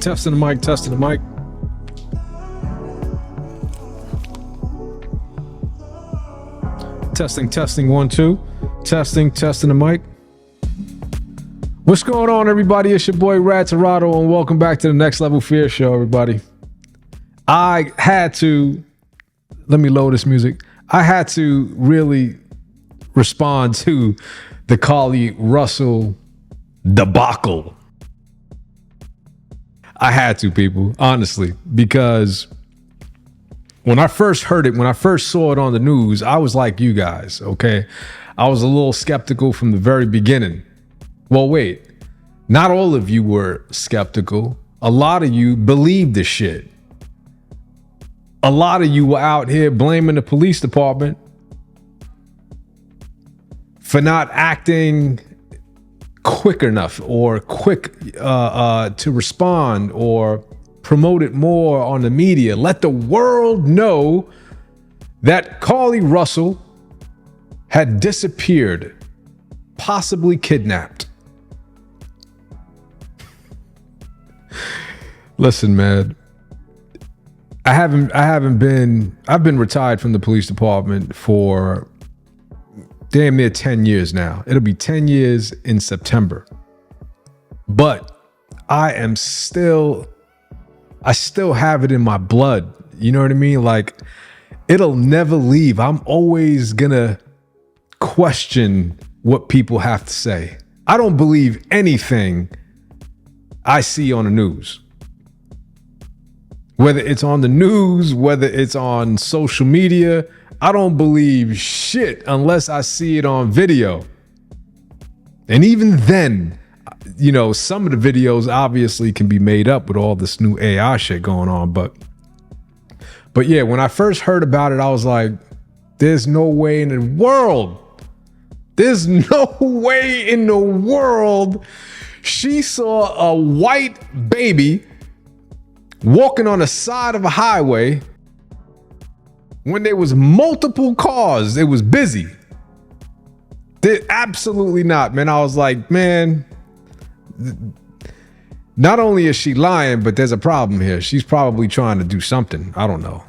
Testing the mic, testing the mic. Testing, 1, 2. Testing the mic. What's going on, everybody? It's your boy Tirado, and welcome back to the Next Level Fear Show, everybody. I had to, let me load this music. I had to really respond to the Carlee Russell debacle. I had to, people, honestly, because when I first heard it, when I first saw it on the news, I was like you guys, okay? I was a little skeptical from the very beginning. Well, wait, not all of you were skeptical. A lot of you believed the shit. A lot of you were out here blaming the police department for not acting quick enough or quick to respond or promote it more on the media. Let the world know that Carlee Russell had disappeared, possibly kidnapped. Listen, man, I've been retired from the police department for damn near 10 years now. It'll be 10 years in September. But I still have it in my blood. You know what I mean? Like, it'll never leave. I'm always gonna question what people have to say. I don't believe anything I see on the news. Whether it's on the news, whether it's on social media, I don't believe shit unless I see it on video. And even then, you know, some of the videos obviously can be made up with all this new AI shit going on. But yeah, when I first heard about it, I was like, there's no way in the world. There's no way in the world she saw a white baby walking on the side of a highway when there was multiple cars. It was busy. Absolutely not, man. I was like, man, not only is she lying, but there's a problem here. She's probably trying to do something. I don't know.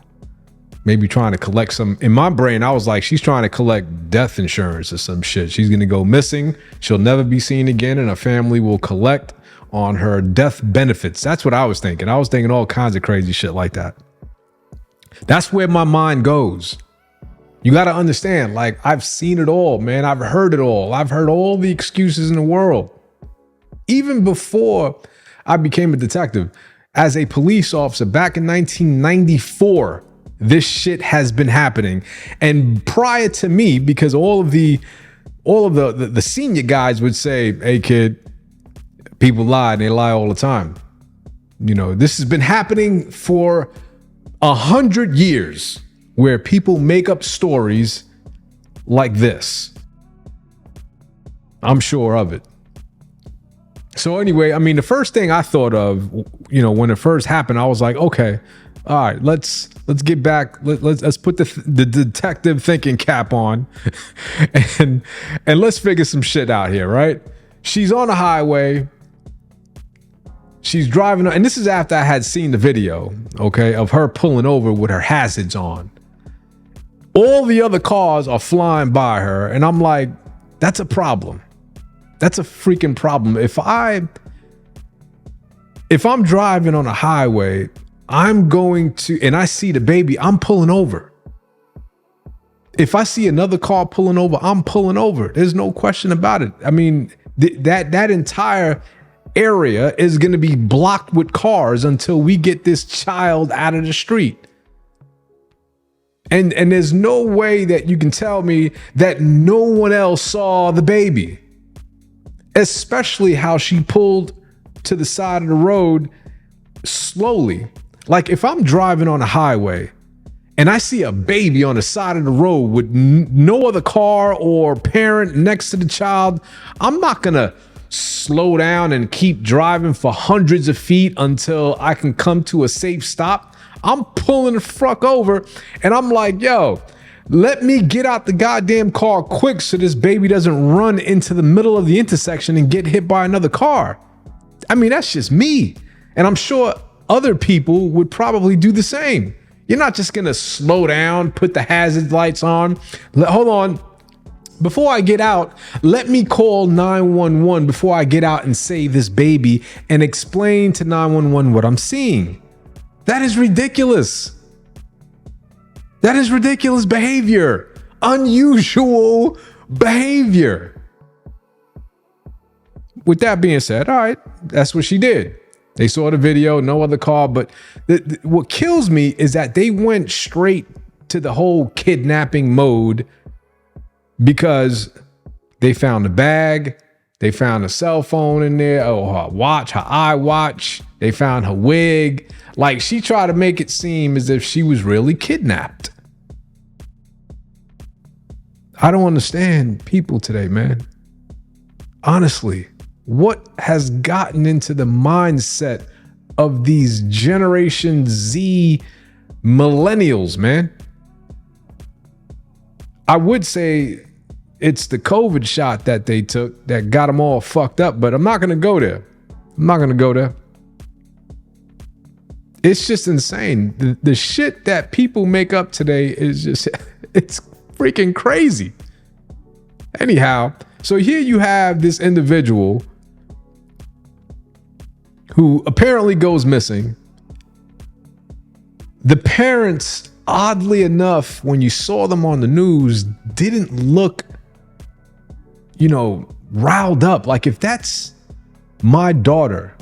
Maybe trying to collect some. In my brain, I was like, she's trying to collect death insurance or some shit. She's going to go missing. She'll never be seen again, and her family will collect on her death benefits. That's what I was thinking. I was thinking all kinds of crazy shit like that. That's where my mind goes. You got to understand, like, I've seen it all, man. I've heard it all. I've heard all the excuses in the world. Even before I became a detective, as a police officer back in 1994, this shit has been happening. And prior to me, because all of the senior guys would say, hey kid, people lie, and they lie all the time. You know, this has been happening for 100 years where people make up stories like this. I'm sure of it. So anyway, I mean, the first thing I thought of, you know, when it first happened, I was like, okay, all right, let's get back. Let's put the detective thinking cap on and let's figure some shit out here, right? She's on the highway. She's driving, and this is after I had seen the video, okay, of her pulling over with her hazards on. All the other cars are flying by her, and I'm like, that's a problem. That's a freaking problem. If I'm driving on a highway, I'm going to, and I see the baby, I'm pulling over. If I see another car pulling over, I'm pulling over. There's no question about it. I mean, that entire area is going to be blocked with cars until we get this child out of the street. And there's no way that you can tell me that no one else saw the baby, especially how she pulled to the side of the road slowly. Like, if I'm driving on a highway and I see a baby on the side of the road with no other car or parent next to the child, I'm not going to slow down and keep driving for hundreds of feet until I can come to a safe stop. I'm pulling the fuck over and I'm like, yo, let me get out the goddamn car quick so this baby doesn't run into the middle of the intersection and get hit by another car. I mean, that's just me. And I'm sure other people would probably do the same. You're not just going to slow down, put the hazard lights on. Hold on. Before I get out, let me call 911 before I get out and save this baby and explain to 911 what I'm seeing. That is ridiculous. That is ridiculous behavior. Unusual behavior. With that being said, all right, that's what she did. They saw the video, no other call. But what kills me is that they went straight to the whole kidnapping mode because they found a bag, they found a cell phone in there, her watch, her iWatch, they found her wig. Like, she tried to make it seem as if she was really kidnapped. I don't understand people today, man. Honestly, what has gotten into the mindset of these Generation Z millennials, man? I would say it's the COVID shot that they took that got them all fucked up, but I'm not going to go there. I'm not going to go there. It's just insane. The shit that people make up today is just, it's freaking crazy. Anyhow, so here you have this individual who apparently goes missing. The parents, oddly enough, when you saw them on the news, didn't look, riled up. Like, if that's my daughter,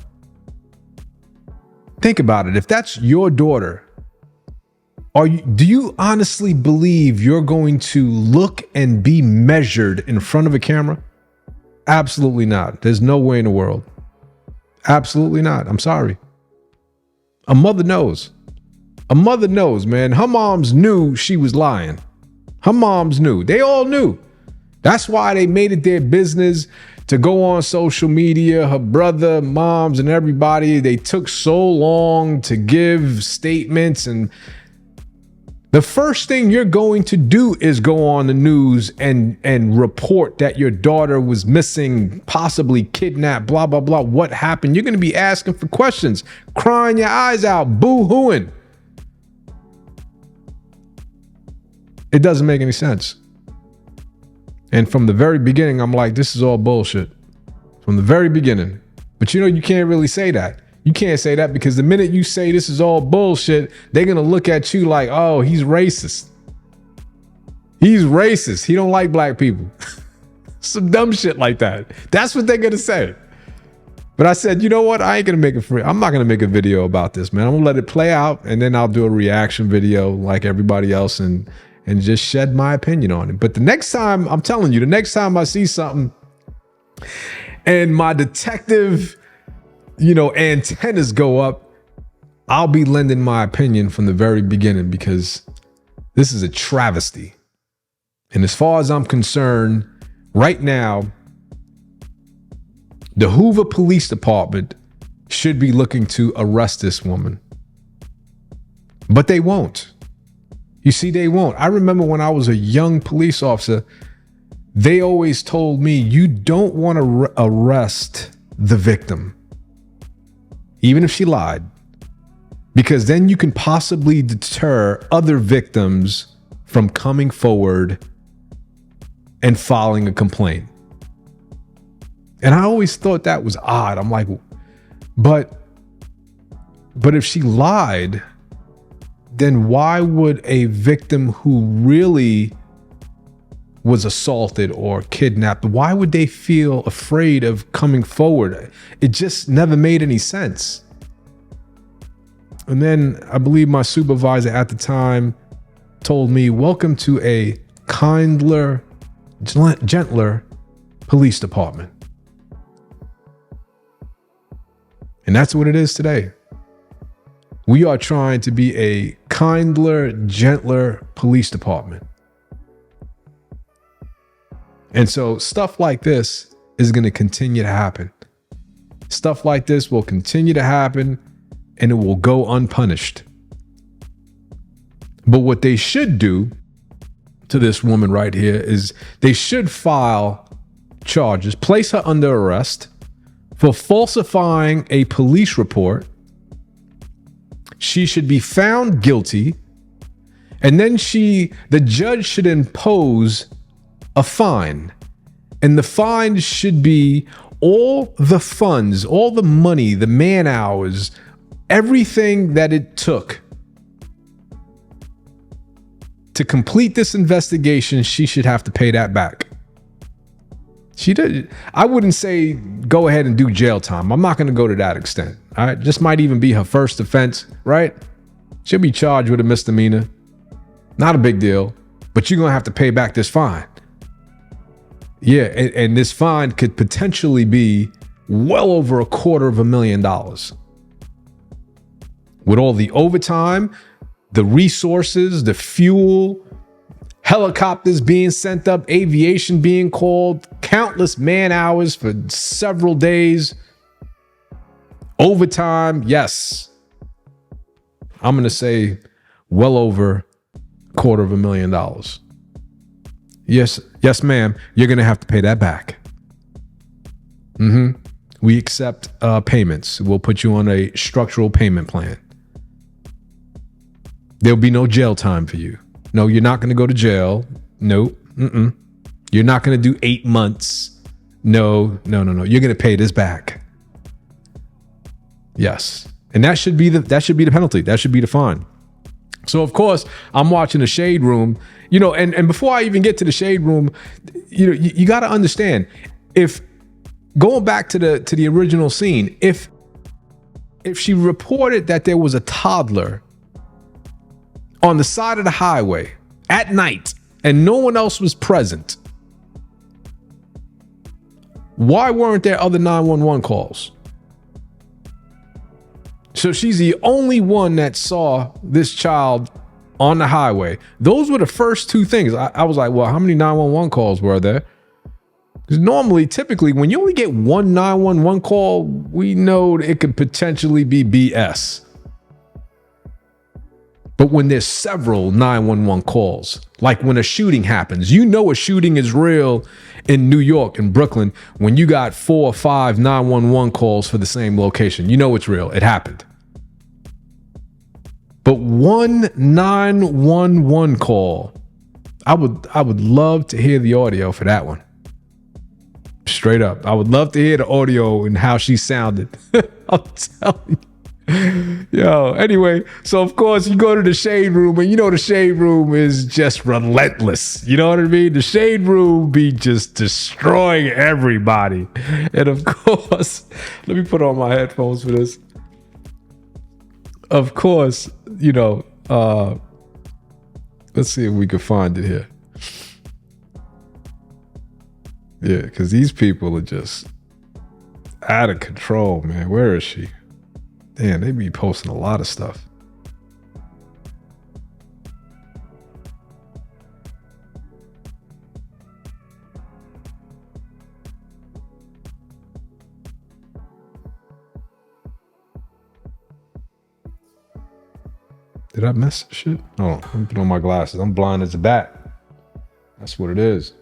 think about it. If that's your daughter, do you honestly believe you're going to look and be measured in front of a camera? Absolutely not. There's no way in the world. Absolutely not. I'm sorry. A mother knows. A mother knows, man. Her moms knew she was lying. Her moms knew. They all knew. That's why they made it their business to go on social media. Her brother, moms, and everybody, they took so long to give statements. And the first thing you're going to do is go on the news and report that your daughter was missing, possibly kidnapped, blah, blah, blah. What happened? You're going to be asking for questions, crying your eyes out, boo-hooing. It doesn't make any sense. And from the very beginning, I'm like, this is all bullshit. From the very beginning. But you can't really say that. You can't say that because the minute you say this is all bullshit, they're going to look at you like, oh, he's racist. He's racist. He don't like black people. Some dumb shit like that. That's what they're going to say. But I said, you know what? I ain't going to make I'm not going to make a video about this, man. I'm going to let it play out, and then I'll do a reaction video like everybody else and just shed my opinion on it. But the next time, I'm telling you, the next time I see something and my detective, antennas go up, I'll be lending my opinion from the very beginning because this is a travesty. And as far as I'm concerned, right now, the Hoover Police Department should be looking to arrest this woman. But they won't. You see, they won't. I remember when I was a young police officer, they always told me, you don't want to arrest the victim, even if she lied, because then you can possibly deter other victims from coming forward and filing a complaint. And I always thought that was odd. I'm like, but if she lied, then why would a victim who really was assaulted or kidnapped, why would they feel afraid of coming forward? It just never made any sense. And then I believe my supervisor at the time told me, welcome to a kinder, gentler police department. And that's what it is today. We are trying to be a kinder, gentler police department. And so stuff like this is going to continue to happen. Stuff like this will continue to happen and it will go unpunished. But what they should do to this woman right here is they should file charges, place her under arrest for falsifying a police report she should be found guilty, and then the judge should impose a fine. And the fine should be all the funds, all the money, the man hours, everything that it took to complete this investigation. She should have to pay that back. She did. I wouldn't say go ahead and do jail time. I'm not going to go to that extent. All right. This might even be her first offense, right? She'll be charged with a misdemeanor. Not a big deal, but you're going to have to pay back this fine. Yeah. And this fine could potentially be well over $250,000. With all the overtime, the resources, the fuel, helicopters being sent up, aviation being called, countless man hours for several days, overtime. Yes. I'm going to say well over $250,000. Yes, ma'am. You're going to have to pay that back. We accept payments. We'll put you on a structural payment plan. There'll be no jail time for you. No, you're not going to go to jail. No. You're not going to do 8 months. No. You're going to pay this back. Yes. And that should be the penalty. That should be the fine. So of course, I'm watching the Shade Room, and before I even get to the Shade Room, you got to understand, if going back to the original scene, if she reported that there was a toddler on the side of the highway at night and no one else was present, why weren't there other 911 calls? So she's the only one that saw this child on the highway. Those were the first two things. I was like, well, how many 911 calls were there? Because typically, when you only get one 911 call, we know it could potentially be BS. But when there's several 911 calls, like when a shooting happens, a shooting is real in New York and Brooklyn when you got 4 or 5 911 calls for the same location. It's real. It happened. But one 911 call, I would love to hear the audio for that one. Straight up. I would love to hear the audio and how she sounded. I'm telling you. Yo, anyway, so of course you go to the Shade Room, and the Shade Room is just relentless. You know what I mean? The Shade Room be just destroying everybody. And of course, let me put on my headphones for this. Of course, let's see if we can find it here. Yeah, because these people are just out of control, man. Where is she? Damn, they be posting a lot of stuff. Did I miss shit? Oh, let me put on my glasses. I'm blind as a bat. That's what it is.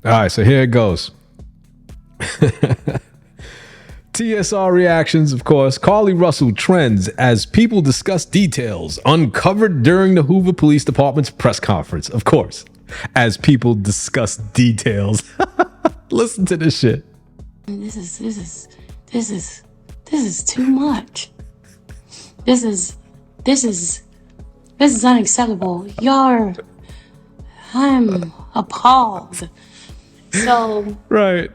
All right, so here it goes. TSR reactions, of course. Carlee Russell trends as people discuss details uncovered during the Hoover Police Department's press conference. Of course, as people discuss details. Listen to this shit. This is too much. This is unacceptable. I'm appalled. So right.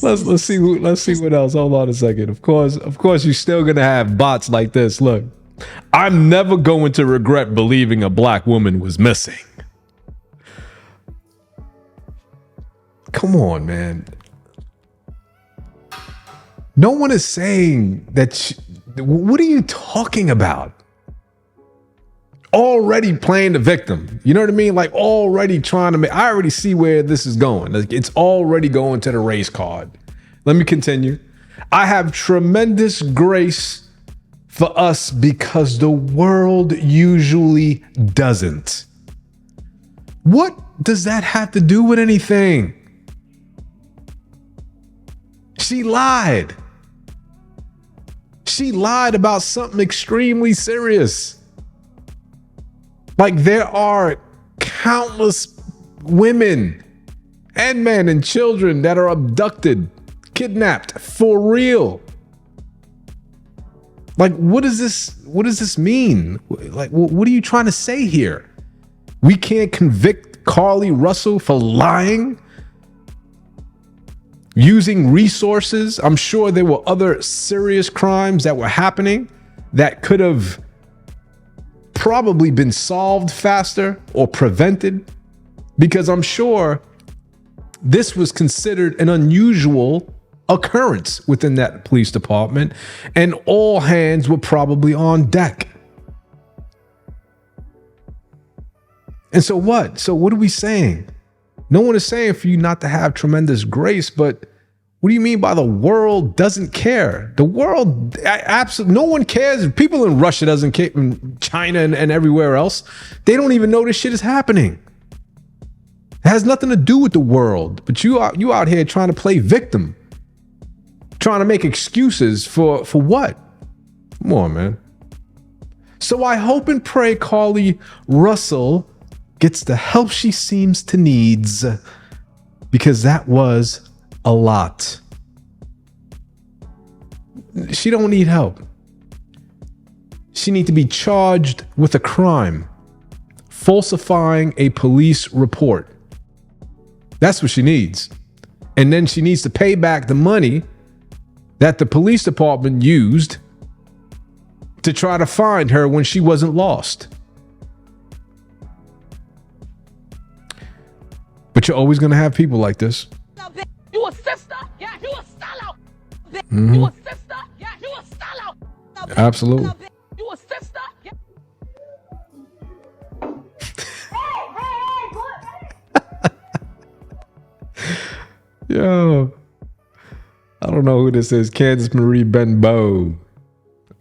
Let's see what else. Hold on a second. Of course, you're still gonna have bots like this. Look, I'm never going to regret believing a black woman was missing. Come on, man. No one is saying that What are you talking about? Already playing the victim. You know what I mean? Like already trying to make, I already see where this is going. Like it's already going to the race card. Let me continue. I have tremendous grace for us because the world usually doesn't. What does that have to do with anything? She lied. She lied about something extremely serious. Like there are countless women and men and children that are abducted, kidnapped for real. Like, what does this mean? Like, what are you trying to say here? We can't convict Carlee Russell for lying, using resources. I'm sure there were other serious crimes that were happening that could have probably been solved faster or prevented, because I'm sure this was considered an unusual occurrence within that police department and all hands were probably on deck. And so what? So what are we saying? No one is saying for you not to have tremendous grace, but what do you mean by the world doesn't care? The world, absolutely, no one cares. People in Russia doesn't care, in China and everywhere else. They don't even know this shit is happening. It has nothing to do with the world, but you out here trying to play victim, trying to make excuses for what? Come on, man. So I hope and pray Carlee Russell gets the help she seems to needs, because that was a lot. She don't need help. She need to be charged with a crime, falsifying a police report. That's what she needs. And then she needs to pay back the money that the police department used to try to find her when she wasn't lost. But you're always going to have people like this. You a sister? Yeah, you a sellout. Mm-hmm. You a sister? Yeah, you a sellout. Absolutely. You a sister? Yeah. Yo, I don't know who this is. Candace Marie Benbow.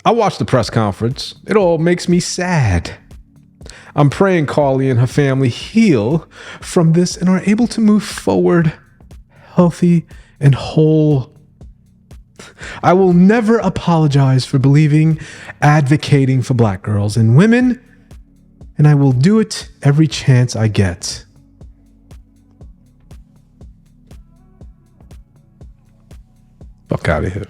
I watched the press conference. It all makes me sad. I'm praying Carlee and her family heal from this and are able to move forward healthy and whole. I will never apologize for believing, advocating for Black girls and women, and I will do it every chance I get. Fuck out of here.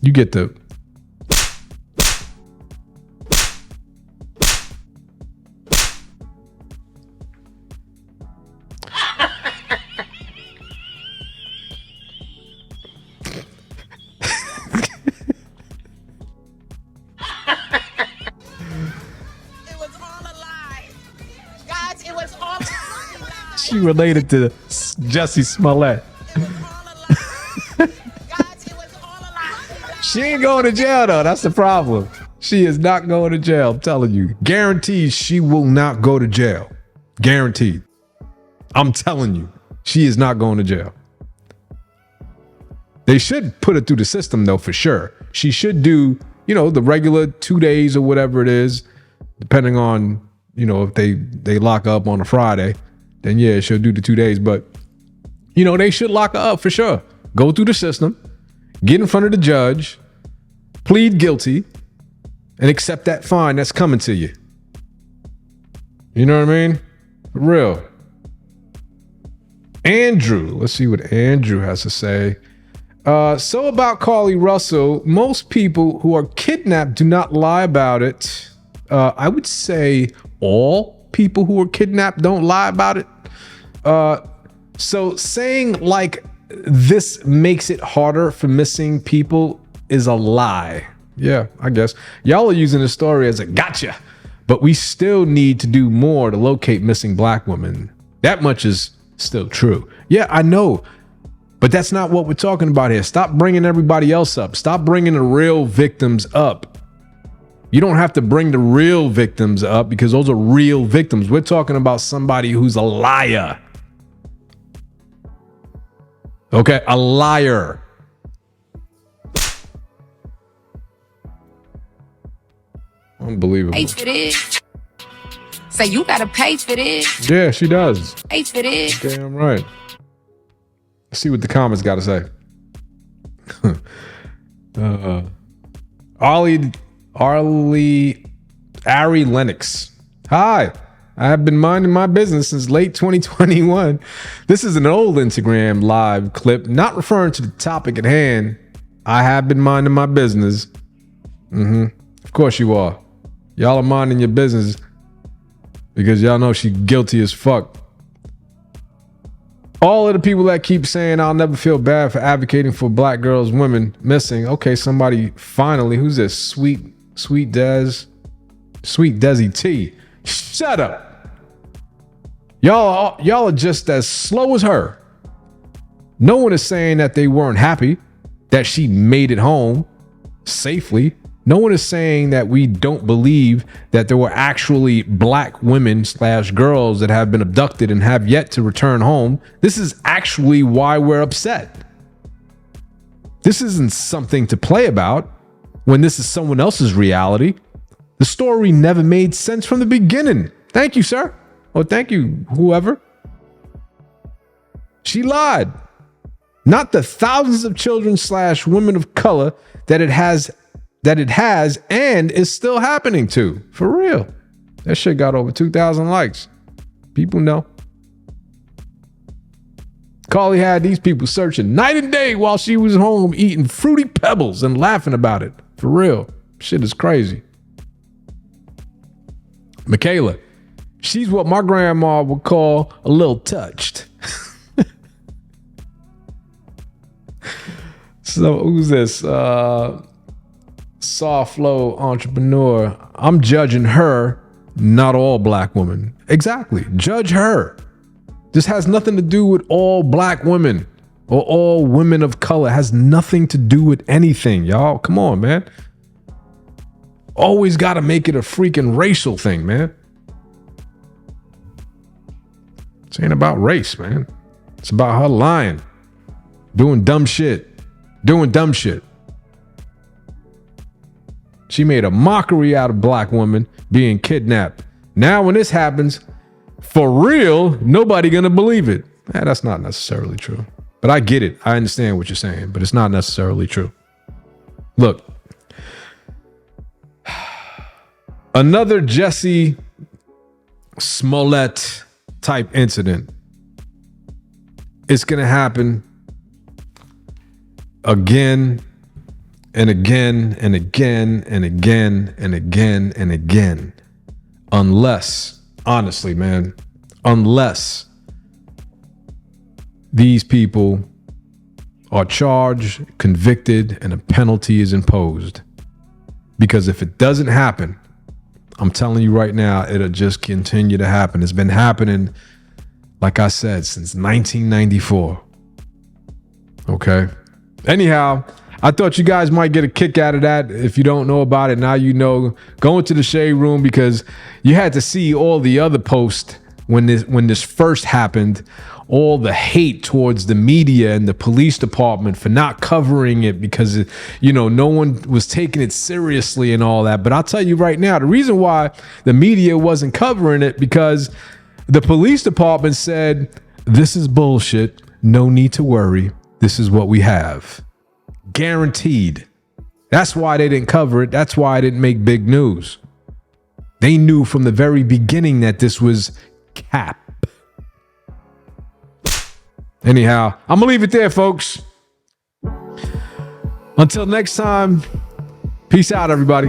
You get the... She related to Jussie Smollett. She ain't going to jail though. That's the problem. She is not going to jail. I'm telling you. Guaranteed she will not go to jail. Guaranteed. I'm telling you. She is not going to jail. They should put it through the system though, for sure. She should do, you know, the regular 2 days or whatever it is, depending on, you know, if they lock her up on a Friday, then yeah, she'll do the 2 days. But, you know, they should lock her up for sure. Go through the system, get in front of the judge, plead guilty, and accept that fine that's coming to you. You know what I mean? For real. Andrew, let's see what Andrew has to say. So about Carlee Russell, most people who are kidnapped do not lie about it. I would say all people who are kidnapped don't lie about it. So saying like this makes it harder for missing people is a lie. Yeah, I guess. Y'all are using the story as a gotcha, but we still need to do more to locate missing Black women. That much is still true. Yeah, I know. But that's not what we're talking about here. Stop bringing everybody else up. Stop bringing the real victims up. You don't have to bring the real victims up because those are real victims. We're talking about somebody who's a liar. Okay, a liar. Unbelievable. Pay for this. Say you gotta pay for this. Yeah, she does. Pay for this. Damn right. Let's see what the comments got to say. Ari Lennox. Hi. I have been minding my business since late 2021. This is an old Instagram live clip, not referring to the topic at hand. I have been minding my business. Of course you are. Y'all are minding your business because y'all know she's guilty as fuck. All of the people that keep saying I'll never feel bad for advocating for black girls, women missing. Okay, somebody finally, who's this? Sweet Desi T. Shut up. Y'all are just as slow as her. No one is saying that they weren't happy that she made it home safely. No one is saying that we don't believe that there were actually black women / girls that have been abducted and have yet to return home. This is actually why we're upset. This isn't something to play about when this is someone else's reality. The story never made sense from the beginning. Thank you, sir. Oh, thank you, whoever. She lied. Not the thousands of children / women of color that it has and is still happening to. For real. That shit got over 2,000 likes. People know. Carlee had these people searching night and day while she was home eating Fruity Pebbles and laughing about it. For real. Shit is crazy. Michaela. She's what my grandma would call a little touched. So who's this? Soft flow entrepreneur. I'm judging her, not all black women. Exactly. Judge her. This has nothing to do with all black women or all women of color. It has nothing to do with anything, y'all. Come on, man. Always got to make it a freaking racial thing, man. This ain't about race, man. It's about her lying, doing dumb shit. She made a mockery out of black women being kidnapped. Now when this happens, for real, nobody gonna believe it. That's not necessarily true. But I get it. I understand what you're saying, but it's not necessarily true. Look, another Jesse Smollett type incident. It's gonna happen again and again and again and again and again and again. Unless, honestly, man, unless these people are charged, convicted, and a penalty is imposed. Because if it doesn't happen, I'm telling you right now, it'll just continue to happen. It's been happening, like I said, since 1994. Okay. Anyhow, I thought you guys might get a kick out of that. If you don't know about it, now you know. Go into the shade room because you had to see all the other posts when this first happened. All the hate towards the media and the police department for not covering it because, no one was taking it seriously and all that. But I'll tell you right now, the reason why the media wasn't covering it because the police department said, this is bullshit. No need to worry. This is what we have. Guaranteed. That's why they didn't cover it. That's why I didn't make big news. They knew from the very beginning that this was cap. Anyhow, I'm gonna leave it there, folks. Until next time, peace out, everybody.